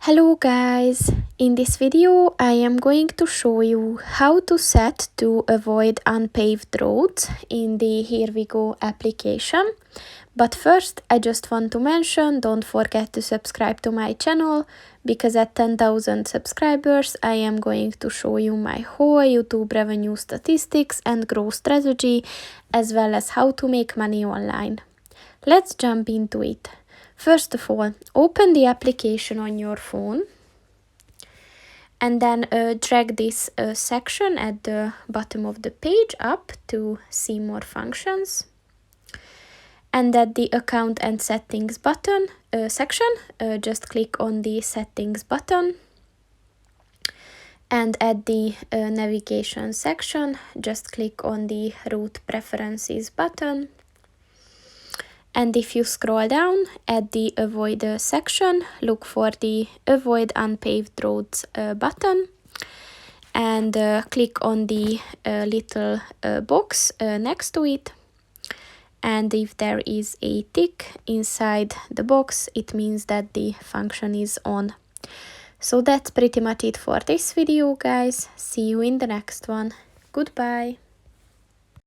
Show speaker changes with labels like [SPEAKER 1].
[SPEAKER 1] Hello guys! In this video I am going to show you how to set to avoid unpaved roads in the Here We Go application. But first I just want to mention, don't forget to subscribe to my channel, because at 10,000 subscribers I am going to show you my whole YouTube revenue statistics and growth strategy, as well as how to make money online. Let's jump into it. First of all, open the application on your phone and then drag this section at the bottom of the page up to see more functions. And at the account and settings button section, just click on the settings button. And at the navigation section, just click on the route preferences button. And if you scroll down at the avoid section, look for the avoid unpaved roads button and click on the little box next to it. And if there is a tick inside the box, it means that the function is on. So that's pretty much it for this video, guys. See you in the next one. Goodbye.